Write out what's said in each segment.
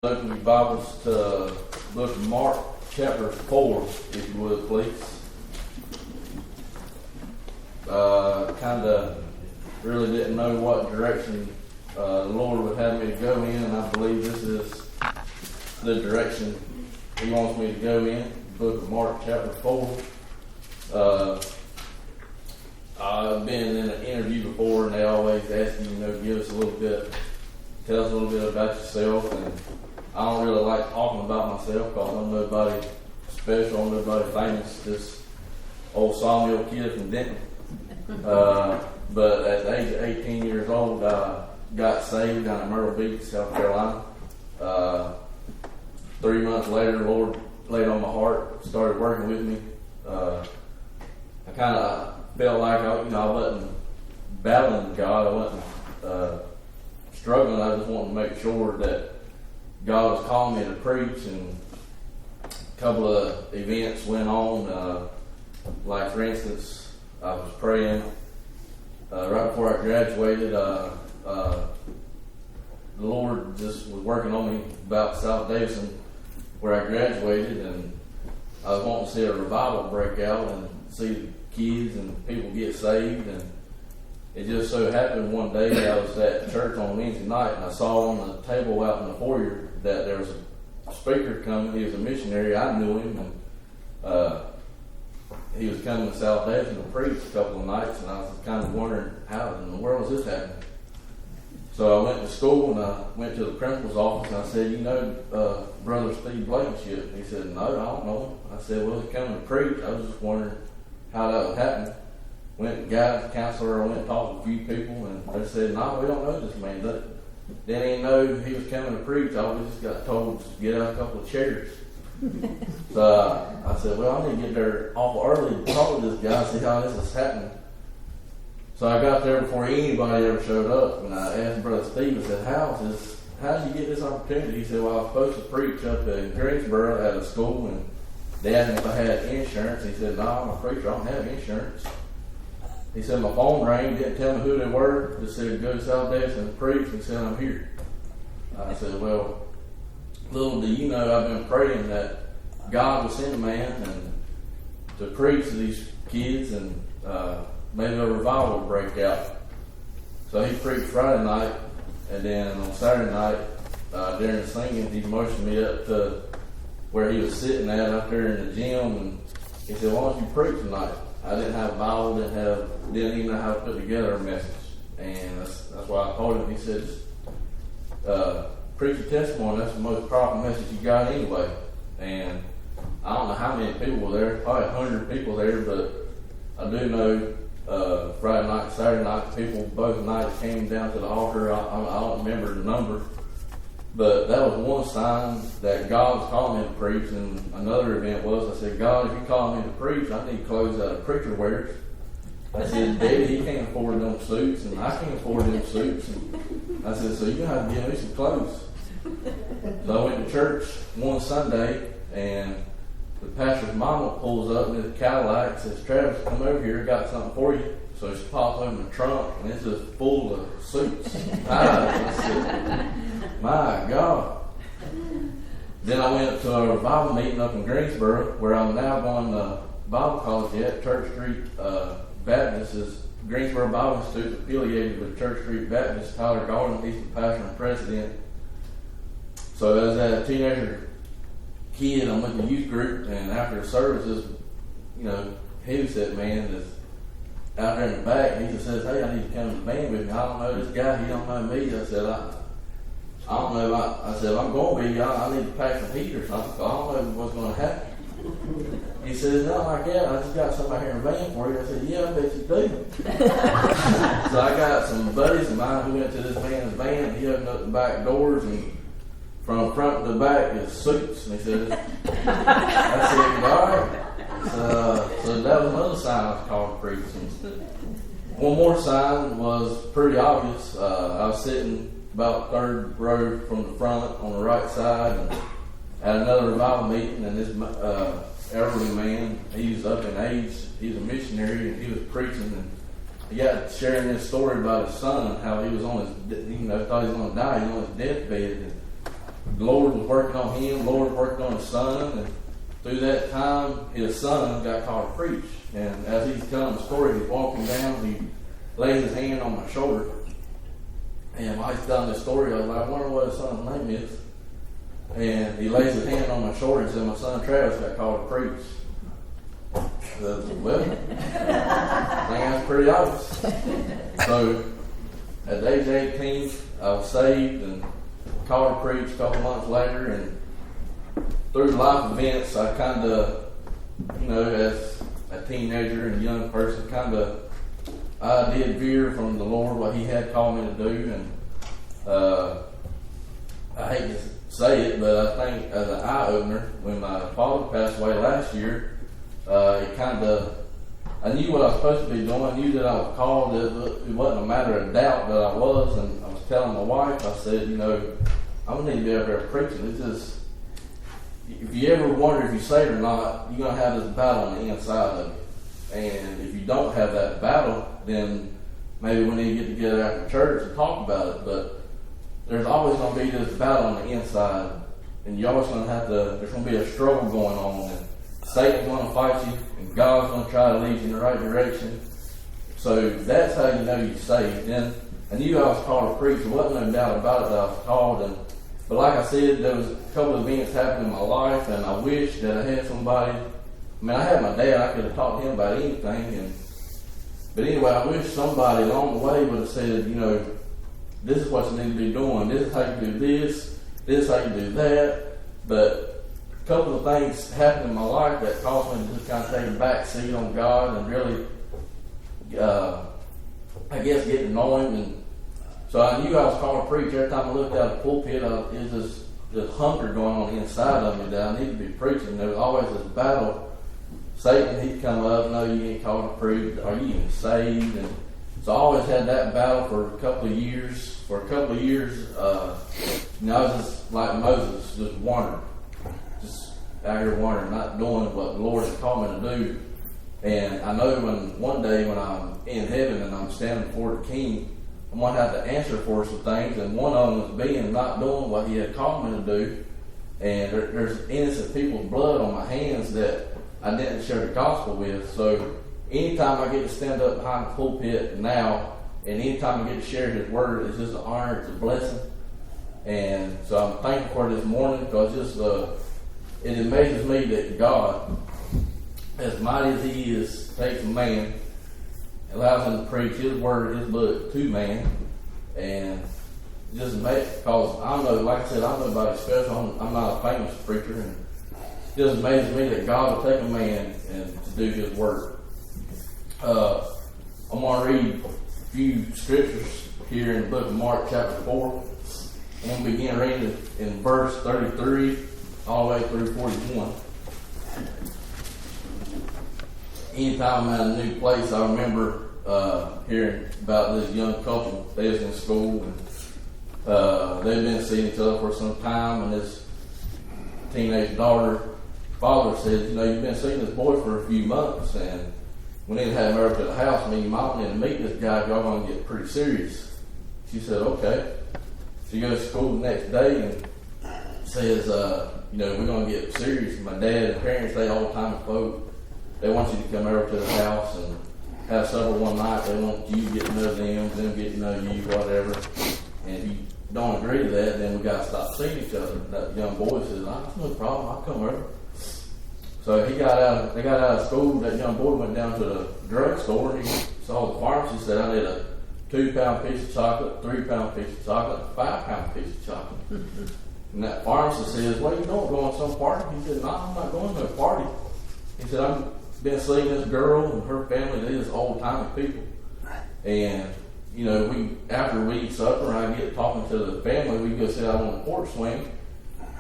Open your Bibles to the book of Mark, chapter 4, if you would, please. Kind of really didn't know what direction the Lord would have me to go in, and I believe this is the direction He wants me to go in. The book of Mark, chapter 4. I've been in an interview before, and they always ask you, give us a little bit, tell us a little bit about yourself, and I don't really like talking about myself because I'm nobody special, I'm nobody famous, just old sawmill kid from Denton. But at the age of 18 years old, I got saved down in Myrtle Beach, South Carolina. 3 months later, the Lord laid on my heart, started working with me. I kind of felt like I wasn't battling God, I wasn't struggling. I just wanted to make sure that God was calling me to preach, and a couple of events went on. Like, for instance, I was praying right before I graduated. The Lord just was working on me about South Davidson, where I graduated, and I was wanting to see a revival break out and see kids and people get saved. And it just so happened one day I was at church on Wednesday night, and I saw on the table out in the foyer that there was a speaker coming. He was a missionary. I knew him, and he was coming to South Davidson to preach a couple of nights, and I was kind of wondering, how in the world is this happening? So I went to school, and I went to the principal's office, and I said, Brother Steve Blankenship? And he said, no, I don't know him. I said, well, he's coming to preach. I was just wondering how that would happen. Went to guidance counselor, I went and talked to a few people, and they said, no, we don't know this man. They didn't even know he was coming to preach. We just got told to get out a couple of chairs. So I said, well, I need to get there awful early to talk to this guy, see how this is happening. So I got there before anybody ever showed up, and I asked Brother Steve, I said, how did you get this opportunity? He said, well, I was supposed to preach up in Greensboro at a school, and they asked me if I had insurance. He said, no, I'm a preacher, I don't have insurance. He said, my phone rang, didn't tell me who they were, just said, go to South Davidson and preach, and said, I'm here. I said, well, little do you know, I've been praying that God would send a man and to preach to these kids, and maybe a revival would break out. So he preached Friday night, and then on Saturday night, during the singing, he motioned me up to where he was sitting at up there in the gym, and he said, why don't you preach tonight? I didn't have a Bible, didn't even know how to put together a message. And that's why I told him. He said, preach your testimony, that's the most powerful message you got anyway. And I don't know how many people were there, probably 100 people there, but I do know Friday night, Saturday night, people both nights came down to the altar. I don't remember the number, but that was one sign that God was calling me to preach. And another event was, I said, God, if you call me to preach, I need clothes that a preacher wears. I said, Daddy, he can't afford them suits, and I can't afford them suits. And I said, so you're going to have to give me some clothes. So I went to church one Sunday, and the pastor's mama pulls up in his Cadillac and says, Travis, come over here, I got something for you. So she pops open the trunk, and it's just full of suits and ties. I said, my God. Then I went to a revival meeting up in Greensboro, where I'm now going to Bible college at Church Street Baptist. Is Greensboro Bible Institute affiliated with Church Street Baptist. Tyler Garden, he's the pastor and president. So as a teenager kid, I'm with the youth group, and after the services, he was that man that's out there in the back. He just says, hey, I need to come to the band with me. I don't know this guy, he don't know me. I said, I don't know. I said, I'm going to be. I need to pack some heat or something. I don't know what's going to happen. He says, nothing like that. I just got somebody here in a van for you. I said, yeah, I bet you do. So I got some buddies of mine who went to this man's van, and he opened up the back doors, and from front to the back is suits. And he said, I said, all right. So that was another sign I was called to preach. One more sign was pretty obvious. I was sitting about third row from the front on the right side, and at another revival meeting, and this elderly man, he was up in age, he was a missionary, and he was preaching, and he got sharing this story about his son, how he was on his, thought he was going to die, he was on his deathbed, and the Lord was working on him, the Lord was working on his son, and through that time, his son got called to preach. And as he's telling the story, he's walking down, he lays his hand on my shoulder. And while he's telling this story, I was like, I wonder what his son's name is. And he lays his hand on my shoulder and said, my son Travis got called to preach. Well, I think that's pretty obvious. So, at age 18, I was saved and called to preach a couple months later. And through life events, I kind of, as a teenager and a young person, I did veer from the Lord, what he had called me to do. And I hate to say it, but I think as an eye-opener, when my father passed away last year, I knew what I was supposed to be doing. I knew that I was called. It wasn't a matter of doubt that I was. And I was telling my wife, I said, I'm going to need to be up there preaching. It's just, if you ever wonder if you're saved or not, you're going to have this battle on the inside of you. And if you don't have that battle, then maybe we need to get together after church and talk about it. But there's always going to be this battle on the inside. And you're always going to there's going to be a struggle going on. And Satan's going to fight you, and God's going to try to lead you in the right direction. So that's how you know you're saved. And I knew I was called to preach. There wasn't no doubt about it that I was called. But like I said, there was a couple of events happening in my life, and I wish that I had somebody. I had my dad. I could have talked to him about anything. But anyway, I wish somebody along the way would have said, this is what you need to be doing. This is how you do this. This is how you do that. But a couple of things happened in my life that caused me to just kind of take a back seat on God and really, get to know Him. And so I knew I was called to preach. Every time I looked out the pulpit, it was this hunger going on inside of me that I needed to be preaching. There was always this battle. Satan, he'd come up, no, you ain't called to preach. Are you even saved? And so I always had that battle for a couple of years. For a couple of years, I was just like Moses, just wandering. Just out here wandering, not doing what the Lord has called me to do. And I know one day when I'm in heaven and I'm standing before the King, I'm going to have to answer for some things. And one of them was being not doing what He had called me to do. And there's innocent people's blood on my hands that I didn't share the gospel with. So anytime I get to stand up behind the pulpit now, and anytime I get to share His word, it's just an honor, it's a blessing. And so I'm thankful for this morning, because it amazes me that God, as mighty as He is, takes a man, allows him to preach His word, His book to man, and just because I know, like I said, I'm nobody special. I'm not a famous preacher, and it just amazes me that God will take a man and to do His work. I'm going to read a few scriptures here in the book of Mark, chapter 4. I'm going to begin reading in verse 33 all the way through 41. Anytime I'm at a new place, I remember hearing about this young couple. They was in school, and they'd been seeing each other for some time, and this teenage daughter father said, you've been seeing this boy for a few months, and we need to have him over to the house. Me and your mom need to meet this guy. Y'all going to get pretty serious. She said, okay. She goes to school the next day and says, we're going to get serious. My dad and parents, they all the time quote, they want you to come over to the house and have supper one night. They want you to get to know them get to know you, whatever. And if you don't agree to that, then we got to stop seeing each other. That young boy says, no problem, I'll come over. So they got out of school. That young boy went down to the drugstore and he saw the pharmacy, said, I need a 2-pound piece of chocolate, 3-pound piece of chocolate, a 5-pound piece of chocolate. And that pharmacist says, what are you doing, going to some party? He said, no, I'm not going to a party. He said, I've been seeing this girl and her family, they're just old-timey people. And, after we eat supper and I get talking to the family, we go sit out on the porch swing.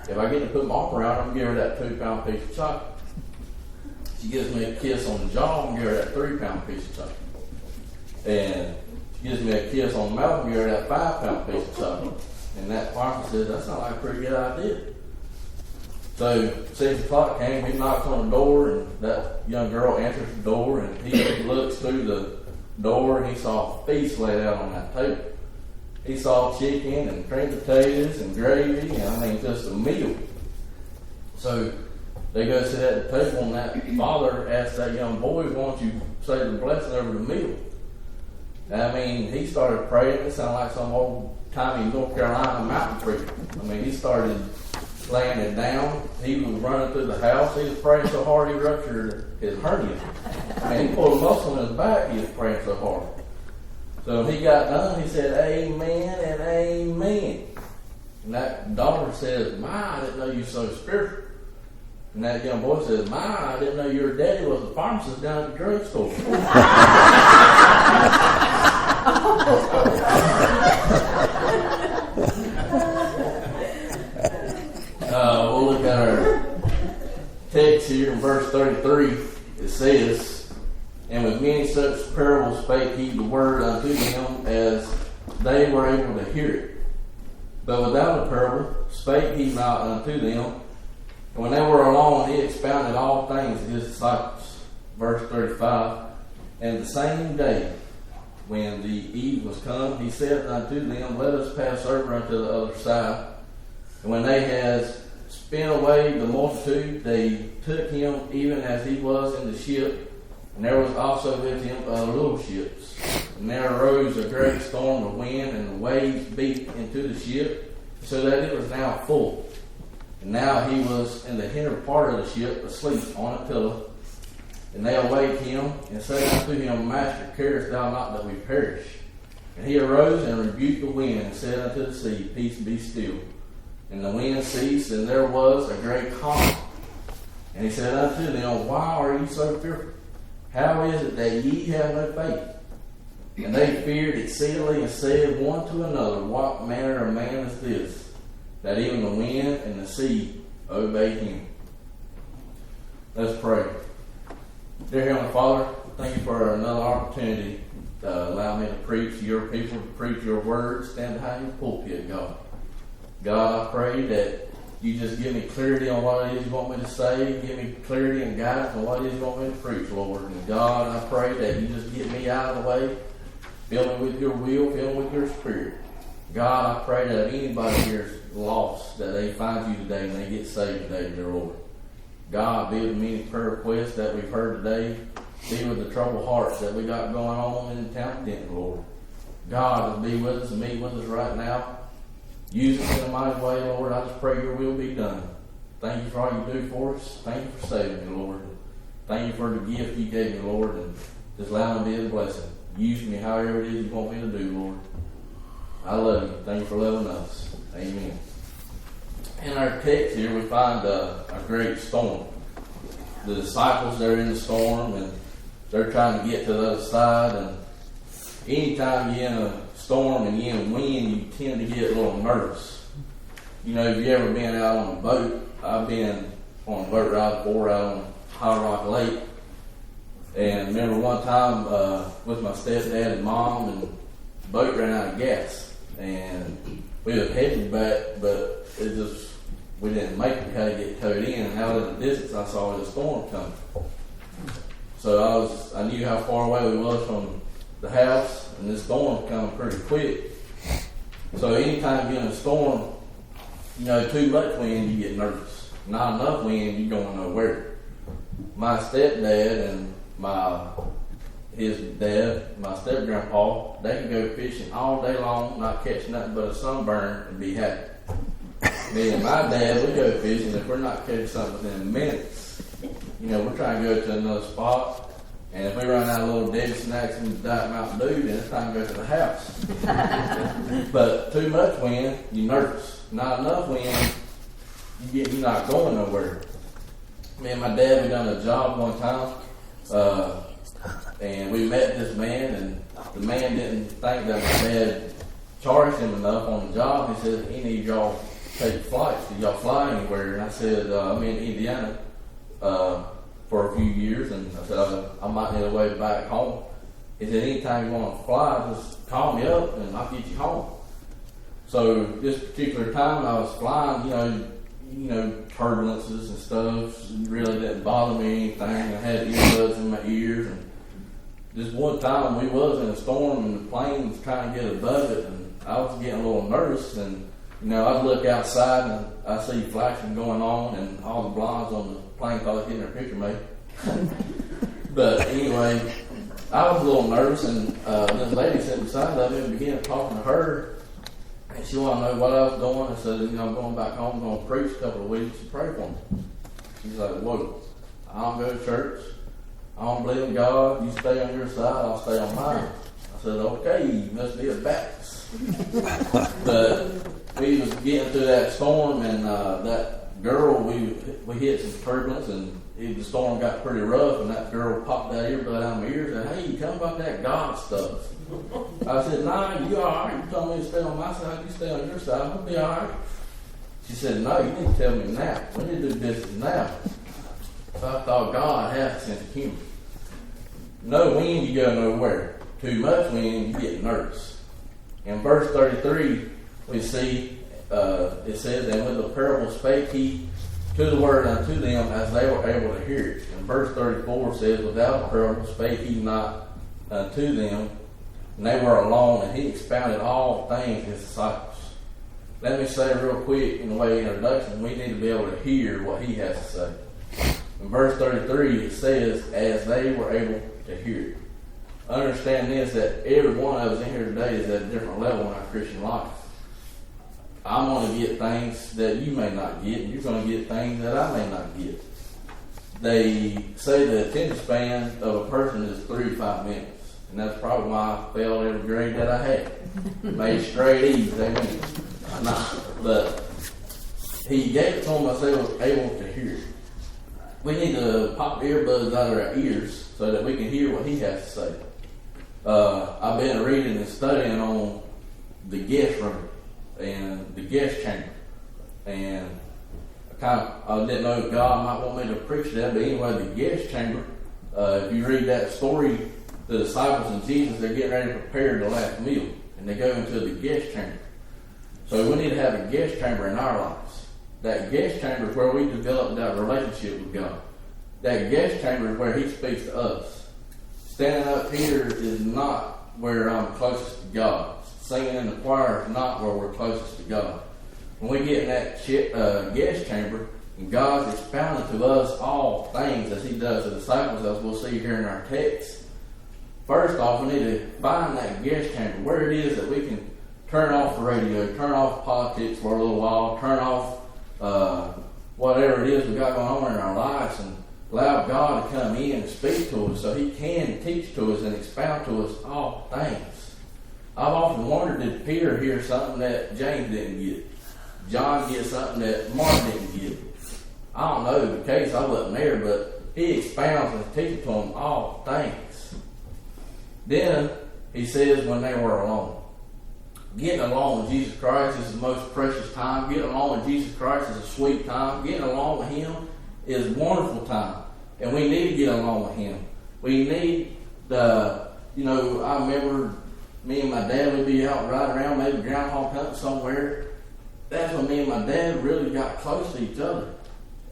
If I get to put my arm around her, I'm going to give her that 2-pound piece of chocolate. She gives me a kiss on the jaw, I'm going to give her that 3-pound piece of chocolate. And she gives me a kiss on the mouth, and give her that 5-pound piece of chocolate. And that pharmacist says, that sounds like a pretty good idea. So 6 o'clock came, he knocks on the door, and that young girl enters the door, and he looks through the door, and he saw a feast laid out on that table. he saw chicken and cream potatoes and gravy, and I mean, just a meal. So they go sit at the table, and that father asked that young boy, why don't you say the blessing over the meal? And I mean, he started praying. It sounded like some old-timey North Carolina mountain preacher. I mean, he started laying it down. He was running through the house. He was praying so hard he ruptured his hernia. I mean, he pulled a muscle in his back. He was praying so hard. So when he got done, he said, amen and amen. And that daughter says, my, I didn't know you were so spiritual. And that young boy says, my, I didn't know your daddy was a pharmacist down at the drugstore. We'll look at our text here in verse 33. It says, and with many such parables spake he the word unto them, as they were able to hear it. But without a parable spake he not unto them. And when they were alone, he expounded all things to his disciples. Verse 35, and the same day, when the eve was come, he said unto them, let us pass over unto the other side. And when they had spent away the multitude, they took him even as he was in the ship. And there was also with him other little ships. And there arose a great storm of wind, and the waves beat into the ship, so that it was now full. And now he was in the hinder part of the ship, asleep on a pillow. And they awake him, and said unto him, Master, carest thou not that we perish? And he arose and rebuked the wind, and said unto the sea, Peace, be still. And the wind ceased, and there was a great calm. And he said unto them, Why are ye so fearful? How is it that ye have no faith? And they feared exceedingly, and said one to another, What manner of man is this, that even the wind and the sea obey him? Let's pray. Dear Heavenly Father, thank you for another opportunity to allow me to preach to your people, to preach your word, stand behind your pulpit, God. God, I pray that you just give me clarity on what it is you want me to say, give me clarity and guidance on what it is you want me to preach, Lord. And God, I pray that you just get me out of the way, fill me with your will, fill me with your spirit. God, I pray that if anybody here is lost, that they find you today and they get saved today, dear Lord. God, be with many prayer requests that we've heard today. Be with the troubled hearts that we got going on in the town of Denton, Lord. God, be with us and meet with us right now. Use us in a mighty way, Lord. I just pray your will be done. Thank you for all you do for us. Thank you for saving me, Lord. Thank you for the gift you gave me, Lord, and just allow me to be a blessing. Use me however it is you want me to do, Lord. I love you. Thank you for loving us. Amen. In our text here, we find a great storm. The disciples, they're in the storm, and they're trying to get to the other side. And anytime you're in a storm and you're in wind, you tend to get a little nervous. You know, if you've ever been out on a boat, I've been on a boat ride before out on High Rock Lake. And I remember one time with my stepdad and mom, and the boat ran out of gas. And we were headed back, but we didn't make it. We had to get towed in, and out in the distance I saw the storm coming. So I knew how far away we was from the house, and this storm coming pretty quick. So anytime you're in a storm, you know, too much wind, you get nervous. Not enough wind, you're going nowhere. My stepdad and his dad, my step-grandpa, they can go fishing all day long, not catch nothing but a sunburn, and be happy. Me and my dad, we go fishing. If we're not catching something within minutes, you know, we're trying to go to another spot. And if we run out of little Debbie snacks and Diet Mountain Dew, then it's time to go to the house. But too much wind, you're nervous. Not enough wind, you're not going nowhere. Me and my dad, we done a job one time, and we met this man, and the man didn't think that my dad charged him enough on the job. He said, any of y'all take flights? Did y'all fly anywhere? And I said, I'm in Indiana for a few years, and I said, I might need a way back home. He said, anytime you want to fly, just call me up and I'll get you home. So this particular time I was flying, you know, turbulences and stuff really didn't bother me or anything. I had earbuds in my ears, and just one time we was in a storm and the plane was trying to get above it, and I was getting a little nervous, and I'd look outside and I see flashing going on, and all the blinds on the plane thought I was getting their picture made. But anyway, I was a little nervous, and this lady sitting beside of me and began talking to her, and she wanted to know what I was doing. I said, I'm going back home, I'm going to preach a couple of weeks and pray for me. She's like, whoa, I don't go to church. I don't believe in God. You stay on your side, I'll stay on mine. I said, okay, you must be a Baptist. But we was getting through that storm, and that girl, we hit some turbulence, and the storm got pretty rough, and that girl popped that earbud out of my ears and said, hey, you come about that God stuff. I said, nah, you all right. You told me to stay on my side, you stay on your side, we'll be all right. She said, no, you need to tell me now. We need to do business now. So I thought God has a sense of humor. No wind, you go nowhere. Too much wind, you get nervous. In verse 33, we see, it says, and with the parable spake he to the word unto them as they were able to hear it. And verse 34 says, without the parable spake he not unto them, and they were alone, and he expounded all things to his disciples. Let me say real quick, in the way of introduction, we need to be able to hear what he has to say. In verse 33, it says, as they were able to hear it. Understand this, that every one of us in here today is at a different level in our Christian life. I'm going to get things that you may not get, and you're going to get things that I may not get. They say the attention span of a person is 3 to 5 minutes, and that's probably why I failed every grade that I had. Made straight E's, amen. But he gave it to them as they were able to hear it. We need to pop the earbuds out of our ears so that we can hear what he has to say. I've been reading and studying on the guest room and the guest chamber, and I didn't know if God might want me to preach that, but anyway, the guest chamber, if you read that story, the disciples and Jesus, they're getting ready to prepare the last meal, and they go into the guest chamber. So we need to have a guest chamber in our lives. That guest chamber is where we develop that relationship with God. That guest chamber is where he speaks to us. Standing up here is not where I'm closest to God. Singing in the choir is not where we're closest to God. When we get in that guest chamber, and God's expounding to us all things as he does the disciples, as we'll see here in our text. First off, we need to find that guest chamber, where it is that we can turn off the radio, turn off politics for a little while, turn off whatever it is we got going on in our lives, and allow God to come in and speak to us so he can teach to us and expound to us all things. I've often wondered, did Peter hear something that James didn't get? John get something that Mark didn't get? I don't know the case, I wasn't there, but he expounds and teaches to them all things. Then he says when they were alone. Getting along with Jesus Christ is the most precious time. Getting along with Jesus Christ is a sweet time. Getting along with him is a wonderful time. And we need to get along with him. We need I remember me and my dad would be out riding around, maybe groundhog hunting somewhere. That's when me and my dad really got close to each other.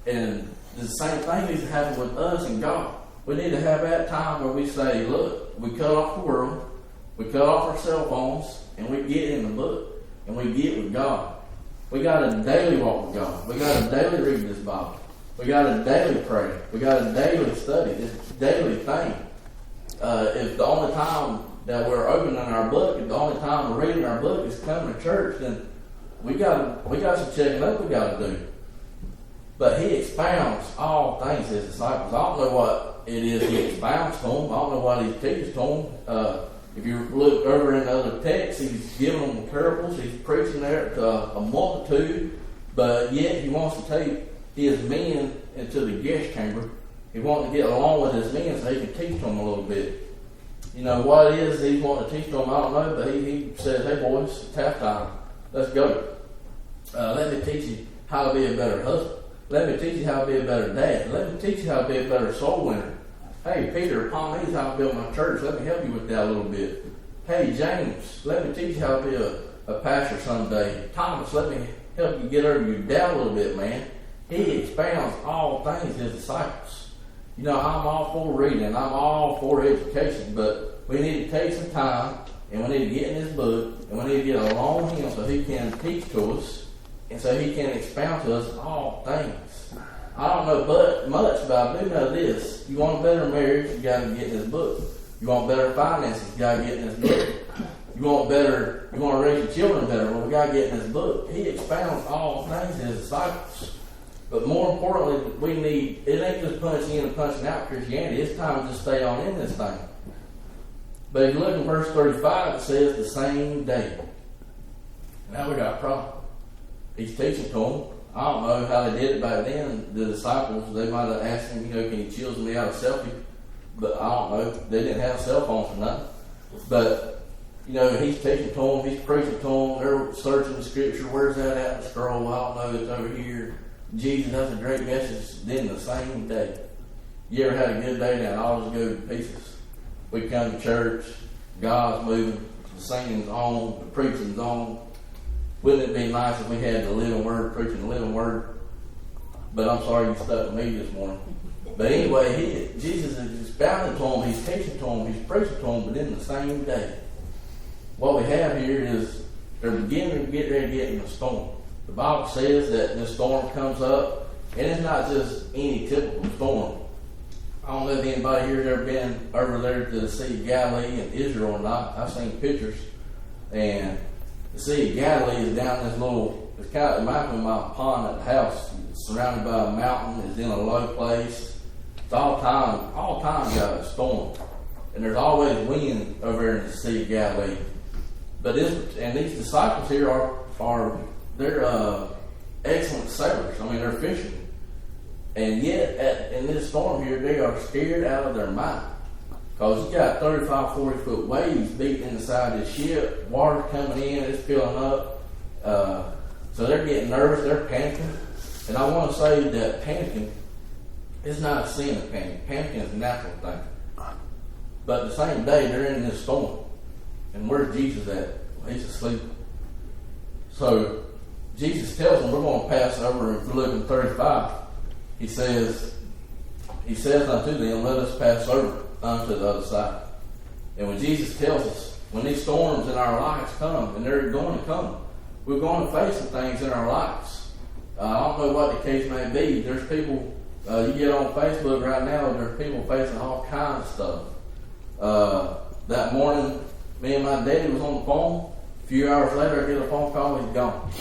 And the same thing needs to happen with us and God. We need to have that time where we say, look, we cut off the world, we cut off our cell phones, and we get in the book, and we get with God. We got to daily walk with God. We got to daily read this Bible. We got to daily pray. We got to daily study this daily thing. If the only time that we're opening our book, if the only time we're reading our book is coming to church, then we got some checking up we got to do. But he expounds all things to his disciples. I don't know what it is he expounds to them. I don't know what he teaches to them. If you look over in other texts, he's giving them parables. He's preaching there to a multitude. But yet he wants to take his men into the guest chamber. He wants to get along with his men so he can teach them a little bit. You know, what it is he's wanting to teach them, I don't know. But he says, hey boys, it's half time. Let's go. Let me teach you how to be a better husband. Let me teach you how to be a better dad. Let me teach you how to be a better soul winner. Hey, Peter, upon me is how to build my church. Let me help you with that a little bit. Hey, James, let me teach you how to be a pastor someday. Thomas, let me help you get over your doubt a little bit, man. He expounds all things to his disciples. You know, I'm all for reading. I'm all for education, but we need to take some time and we need to get in this book, and we need to get along with him so he can teach to us, and so he can expound to us all things. I don't know much, but I do know this. You want a better marriage, you got to get in this book. You want better finances, you got to get in this book. You want to raise your children better, well, we got to get in this book. He expounds all things to his disciples. But more importantly, it ain't just punching in and punching out Christianity. It's time to just stay on in this thing. But if you look in verse 35, it says the same day. Now we got a problem. He's teaching to them. I don't know how they did it back then. The disciples, they might have asked him, can you chisel me out a selfie? But I don't know. They didn't have cell phones or nothing. But, he's teaching to them. He's preaching to them. They're searching the scripture. Where's that at in the scroll? I don't know. It's over here. Jesus has a great message. Then the same day. You ever had a good day now and all just go to pieces? We come to church. God's moving. The singing's on. The preaching's on. Wouldn't it be nice if we had the living word, preaching the living word? But I'm sorry you stuck with me this morning. But anyway, Jesus is expounding to them, he's teaching to them, he's preaching to them, but in the same day. What we have here is they're beginning to get ready to get in the storm. The Bible says that this storm comes up, and it's not just any typical storm. I don't know if anybody here has ever been over there to the Sea of Galilee in Israel or not. I've seen pictures, and the Sea of Galilee is down this little, it reminds me of my pond at the house. It's surrounded by a mountain, it's in a low place. It's all time got a storm. And there's always wind over there in the Sea of Galilee. But these disciples here they're excellent sailors. I mean, they're fishermen. And yet, in this storm here, they are scared out of their mind. Because you got 35, 40-foot waves beating inside this ship. Water coming in, it's filling up. So they're getting nervous, they're panicking. And I want to say that panicking is not a sin of panic. Panicking is a natural thing. But the same day, they're in this storm. And where's Jesus at? Well, he's asleep. So Jesus tells them, we're going to pass over in Philippians 35. He says unto them, let us pass over unto the other side. And when Jesus tells us, when these storms in our lives come, and they're going to come, we're going to face some things in our lives. I don't know what the case may be. There's people, you get on Facebook right now, there's people facing all kinds of stuff. That morning, me and my daddy was on the phone. A few hours later, I get a phone call, he's gone.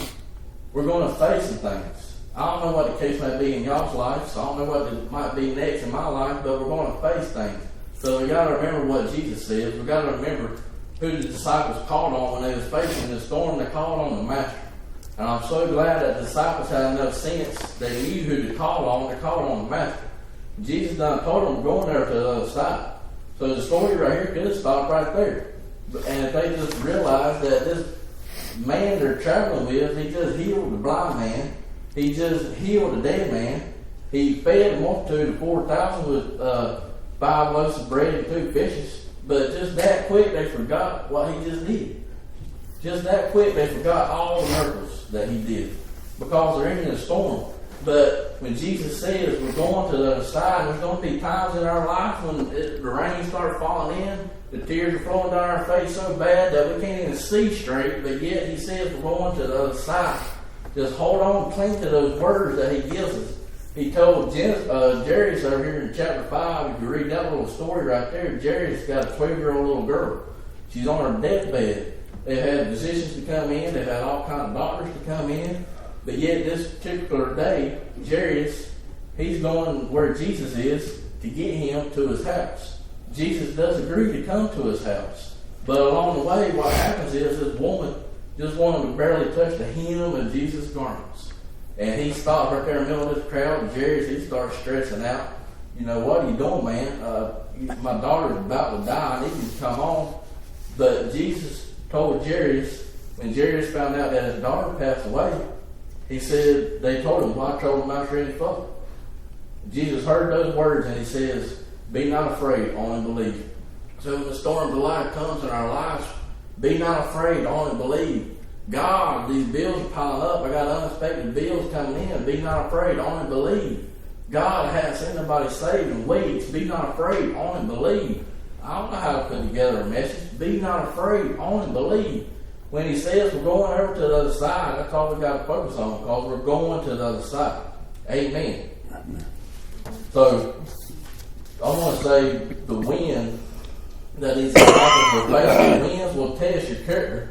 We're going to face some things. I don't know what the case may be in y'all's life, so I don't know what it might be next in my life, but we're going to face things. So we got to remember what Jesus says. We got to remember who the disciples called on when they was facing the storm. They called on the Master. And I'm so glad that the disciples had enough sense. They knew who to call on. They called on the Master. Jesus done told them going there to the other side. So the story right here could have stopped right there. And if they just realized that this man they're traveling with, he just healed the blind man. He just healed the dead man. He fed a multitude of 4,000 with 5 loaves of bread and 2 fishes. But just that quick, they forgot what he just did. Just that quick, they forgot all the miracles that he did. Because they're in the storm. But when Jesus says we're going to the other side, there's going to be times in our life when the rain starts falling in, the tears are flowing down our face so bad that we can't even see straight, but yet he says we're going to the other side. Just hold on, cling to those words that he gives us. He told Jairus over here in chapter 5, if you read that little story right there, Jairus got a 12-year-old little girl. She's on her deathbed. They've had physicians to come in, they've had all kinds of doctors to come in, but yet this particular day, Jairus, he's going where Jesus is to get him to his house. Jesus does agree to come to his house. But along the way, what happens is this woman just wanted to barely touch the hem of Jesus' garments. And he stopped right there in the middle of this crowd, and Jairus, he starts stressing out. You know, what are you doing, man? My daughter's about to die. I need you to come on. But Jesus told Jairus, when Jairus found out that his daughter passed away, he said, they told him, why trouble the mouse ready for? Jesus heard those words and he says, be not afraid, only believe. So when the storm of life comes in our lives, be not afraid, only believe. God, these bills are piling up. I got unexpected bills coming in. Be not afraid, only believe. God hasn't seen nobody saved in weeks. Be not afraid, only believe. I don't know how to put together a message. Be not afraid, only believe. When he says we're going over to the other side, that's all we got to focus on, because we're going to the other side. Amen. So, I want to say the wind that these disciples were facing, winds will test your character.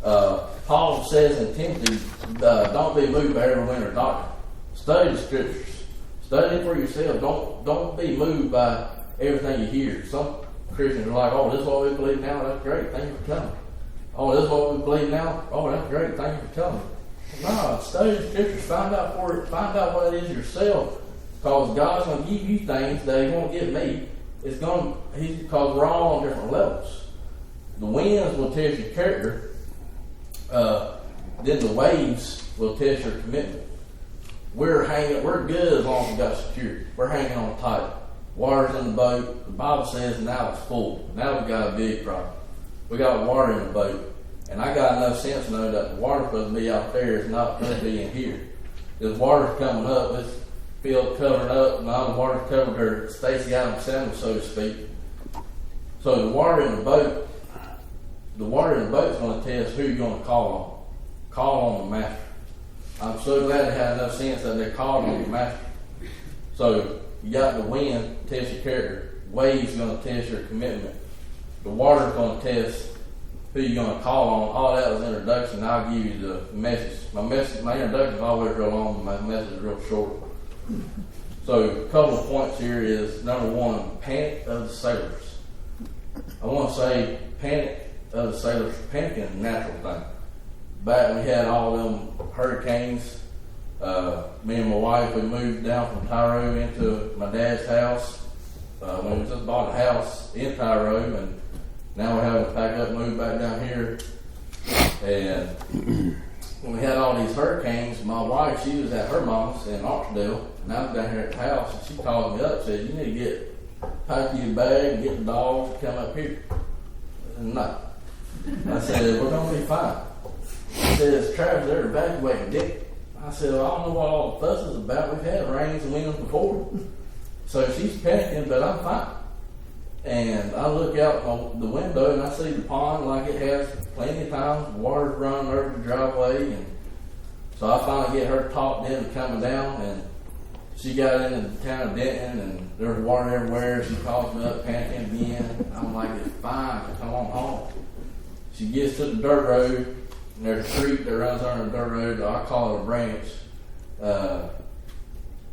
Paul says in Timothy, don't be moved by every wind or doctrine. Study the scriptures. Study it for yourself. Don't be moved by everything you hear. Some Christians are like, oh, this is what we believe now. That's great. Thank you for telling me. Oh, this is what we believe now. Oh, that's great. Thank you for telling me. No, study the scriptures. Find out what it is yourself. Because God's going to give you things that He won't give me. Because we're all on different levels. The winds will test your character. Then the waves will test your commitment. We're good as long as we got security. We're hanging on tight. Water's in the boat. The Bible says now it's full. Now we got a big problem. We got water in the boat. And I got enough sense to know that the water's supposed to be out there. It's not going to be in here. This water's coming up. It's field covered up. Now the water's covered her Stacey Adams sandals, so to speak. So the water in the boat is going to test who you're going to call on. Call on the master. I'm so glad they had enough sense that they called on the master. So you got the wind, test your character. Waves going to test your commitment. The water's going to test who you're going to call on. All that was introduction. I'll give you the message. My introduction is always real long, but my message is real short. So a couple of points here is, number one, panic of the sailors. I want to say panic of the sailors. Panic is a natural thing. Back when we had all them hurricanes, me and my wife, we moved down from Tyro into my dad's house. When we just bought a house in Tyro, and now we're having to pack up and move back down here. And when we had all these hurricanes, my wife, she was at her mom's in Oxdale, and I was down here at the house, and she called me up and said, you need to pack your bag and get the dogs to come up here. And no. I said, we're going to be fine. She says, Travis, they're evacuating, Dick. I said, well, I don't know what all the fuss is about. We've had rains and winds before. So she's panicking, but I'm fine. And I look out the window and I see the pond like it has plenty of times. Water's running over the driveway. And so I finally get her talked in and coming down. And she got into the town of Denton, and there's water everywhere. She calls me up, panicking again. I'm like, it's fine. Come on home. She gets to the dirt road. And there's a creek that runs under the dirt road. I call it a branch.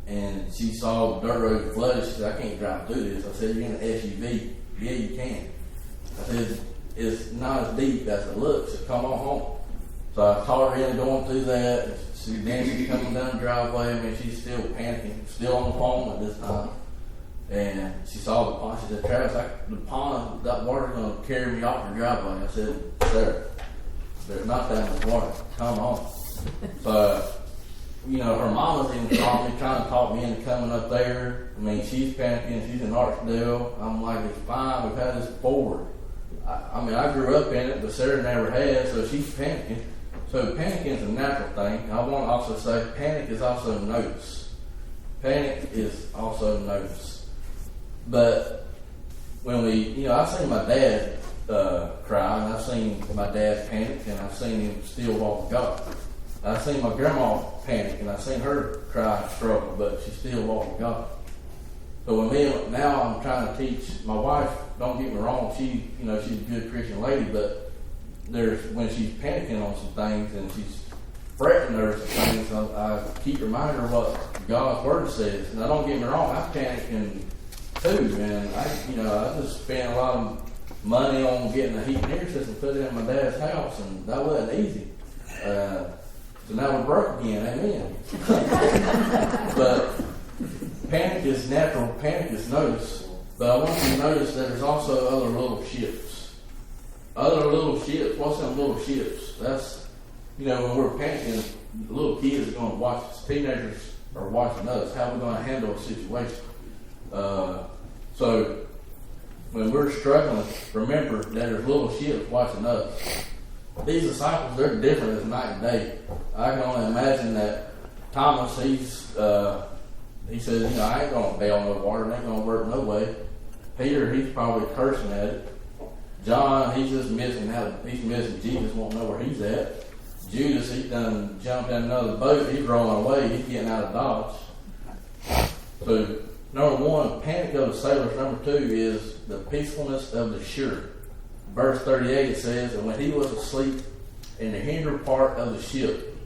And she saw the dirt road flooded. She said, I can't drive through this. I said, you're in an SUV. Yeah, you can. I said, it's not as deep as it looks. So come on home. So I caught her in going through that. She's coming down the driveway. I mean, she's still panicking, still on the phone at this time. And she saw the pond. She said, Travis, the pond, that water's going to carry me off the driveway. I said, sir, there's not that much water. Come on. So, her mama's even trying to talk me into coming up there. I mean, she's panicking. She's in Archdale. I'm like, it's fine. We've had this before. I grew up in it, but Sarah never has, so she's panicking. So panicking is a natural thing. I want to also say panic is also notice. Panic is also notice. But when I've seen my dad cry, and I've seen my dad panic, and I've seen him still walk with God. I've seen my grandma panic, and I've seen her cry and struggle, but she still walked with God. So now I'm trying to teach my wife. Don't get me wrong, she's a good Christian lady, but when she's panicking on some things and she's fretting over some things, I keep reminding her what God's Word says. Now, don't get me wrong, I'm panicking too, and I just spent a lot of money on getting a heat and air system put in my dad's house, and that wasn't easy. So now we're broke again, amen. But panic is natural, panic is notice. But I want you to notice that there's also other little ships. Other little ships. What's them little ships? That's, when we're panicking, the little kids are going to watch us. Teenagers are watching us. How are we going to handle a situation? So when we're struggling, remember that there's little ships watching us. These disciples, they're different as night and day. I can only imagine that Thomas, he says, I ain't going to bail no water. It ain't going to work no way. Peter, he's probably cursing at it. John, he's just missing out. He's missing Jesus, won't know where he's at. Judas, he done jumped in another boat. He's rolling away. He's getting out of Dodge. So, number one, panic of the sailors. Number two is the peacefulness of the sure. Verse 38 it says, and when he was asleep in the hinder part of the ship,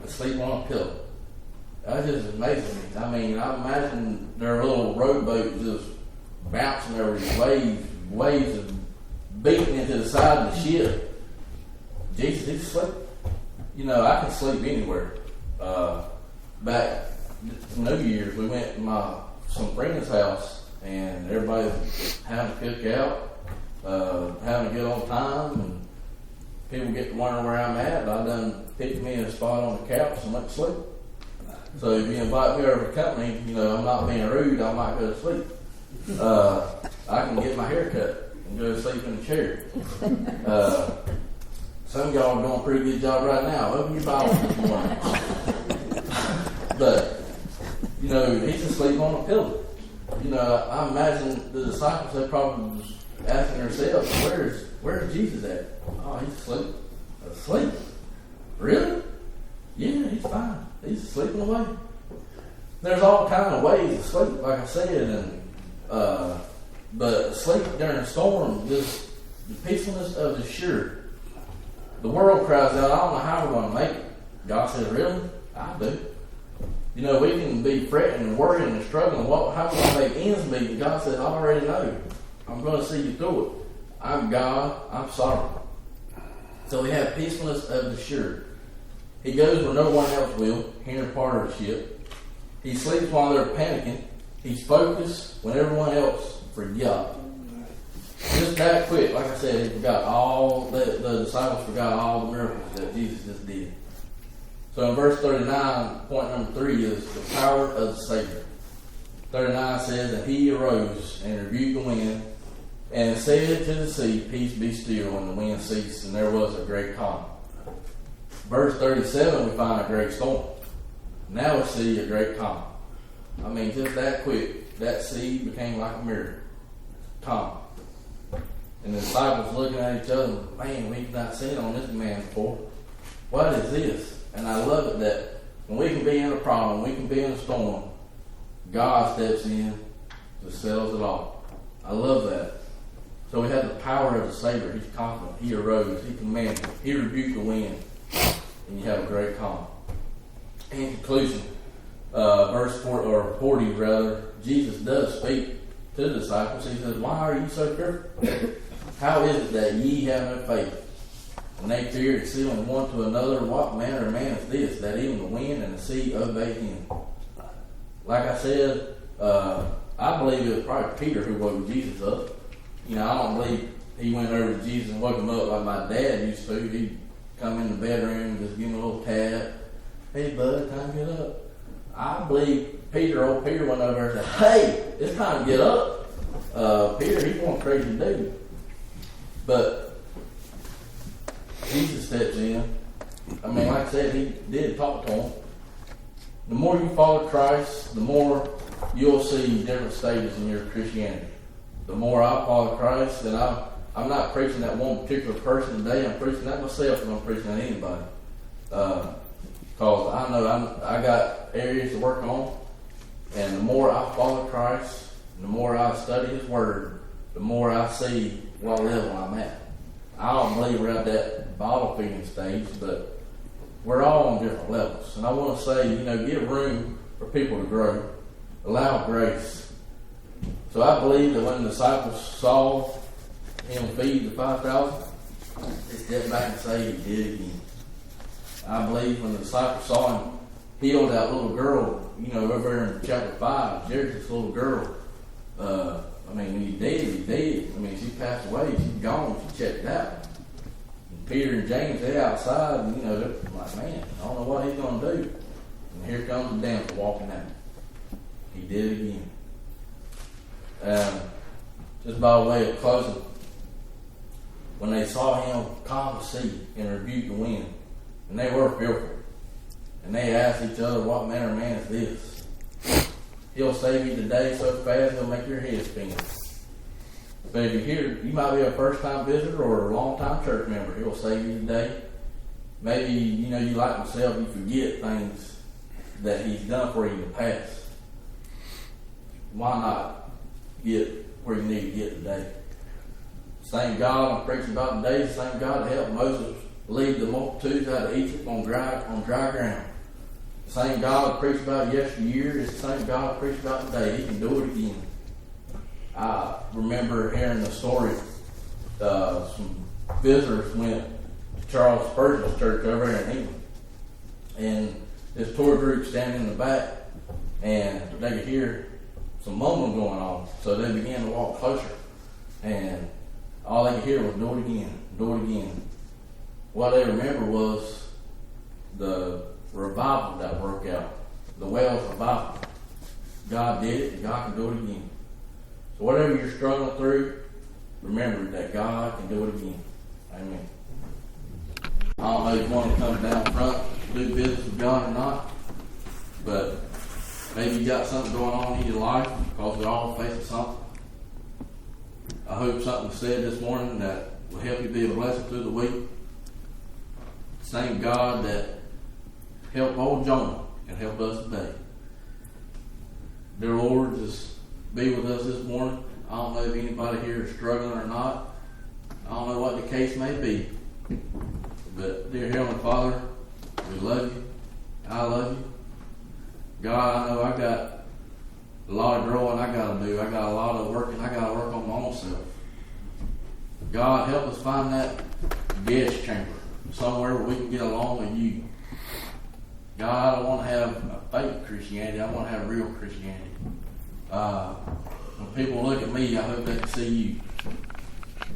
asleep on a pillow. That just amazes me. I mean, I imagine their little rowboat just bouncing over these waves and beating into the side of the ship. Jesus, he's asleep. You know, I can sleep anywhere. Back New Year's, we went to some friend's house, and everybody was having a cookout, having a good old time, and people get to wonder where I'm at. I done picked me a spot on the couch and went to sleep. So if you invite me over to company, you know, I'm not being rude, I might go to sleep. I can get my hair cut and go to sleep in the chair. Some of y'all are doing a pretty good job right now. Open your Bible this morning. But, you know, he's asleep on a pillow. You know, I imagine the disciples, they probably was asking themselves, where's Jesus at? Oh, he's asleep. Asleep? Really? Yeah, he's fine. He's sleeping away. There's all kind of ways to sleep, like I said, and but sleep during a storm, just the peacefulness of the sure. The world cries out, I don't know how we're going to make it. God says, really? I do. You know, we can be fretting and worrying and struggling. How are we going to make ends meet? And God says, I already know. I'm going to see you through it. I'm God. I'm sorry. So we have peacefulness of the sure. He goes where no one else will, hinder part of the ship. He sleeps while they're panicking. He's focused when everyone else forgot. Just that quick, like I said, he forgot the disciples forgot all the miracles that Jesus just did. So in verse 39, point number 3 is the power of the Savior. 39 says, and he arose and rebuked the wind and said to the sea, peace be still, and the wind ceased, and there was a great calm. Verse 37, we find a great storm. Now we see a great calm. I mean, just that quick, that sea became like a mirror. Calm. And the disciples looking at each other, man, we've not seen on this man before. What is this? And I love it that when we can be in a problem, we can be in a storm, God steps in to settles it all. I love that. So we have the power of the Savior. He's confident. He arose. He commanded. He rebuked the wind. And you have a great calm. In conclusion, verse 40, Jesus does speak to the disciples. He says, why are you so fearful? How is it that ye have no faith? And they feared, exceeding one to another, what manner of man is this, that even the wind and the sea obey him? Like I said, I believe it was probably Peter who woke Jesus up. You know, I don't believe he went over to Jesus and woke him up like my dad used to. He'd come in the bedroom and just give him a little tap. Hey, bud, time to get up. I believe old Peter went over there and said, hey, it's time to get up. Peter, he's one crazy dude. But Jesus steps in. I mean, like I said, he did talk to him. The more you follow Christ, the more you'll see different stages in your Christianity. The more I follow Christ, then I'm not preaching that one particular person today. I'm preaching that myself, and I'm preaching that anybody. Because I know I got areas to work on, and the more I follow Christ, the more I study His Word, the more I see what level I'm at. I don't believe we're at that bottle feeding stage, but we're all on different levels. And I want to say, give room for people to grow. Allow grace. So I believe that when the disciples saw Him feed the 5,000, they stepped back and say He did it again. I believe when the disciples saw Him heal that little girl, over there in chapter 5, there's this little girl. When He did, He did. She passed away. She's gone. She checked it out. And Peter and James, they're outside, and, they're like, man, I don't know what He's going to do. And here comes the damsel walking out. He did it again. Just by way of closing, when they saw Him calm the sea and rebuke the wind, and they were fearful, and they asked each other, what manner of man is this? He'll save you today so fast he'll make your head spin. But if you're here, you might be a first-time visitor or a long-time church member. He'll save you today. Maybe, you like myself, you forget things that he's done for you in the past. Why not get where you need to get today? Same God I'm preaching about today, the same God that helped Moses lead the multitudes out of Egypt on dry ground. The same God I preached about yesteryear is the same God I preached about today. He can do it again. I remember hearing the story. Some visitors went to Charles Spurgeon's church over there in England, and this tour group standing in the back, and they could hear some mumbling going on. So they began to walk closer, and all they could hear was "Do it again, do it again." What they remember was the revival that broke out, the Wales revival. God did it, and God can do it again. So whatever you're struggling through, remember that God can do it again. Amen. I don't know if you want to come down front, do business with God or not, but maybe you got something going on in your life because we're all facing something. I hope something was said this morning that will help you be a blessing through the week. Same God that helped old Jonah and help us today. Dear Lord, just be with us this morning. I don't know if anybody here is struggling or not. I don't know what the case may be. But dear Heavenly Father, we love you. I love you. God, I know I got a lot of growing I got to do. I got a lot of working. I got to work on my own self. God, help us find that guest chamber, somewhere where we can get along with you. God, I don't want to have a fake Christianity. I want to have real Christianity. When people look at me, I hope they can see you.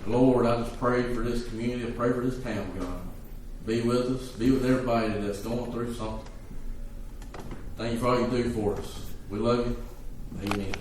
Lord, I just pray for this community. I pray for this town, God. Be with us. Be with everybody that's going through something. Thank you for all you do for us. We love you. Amen.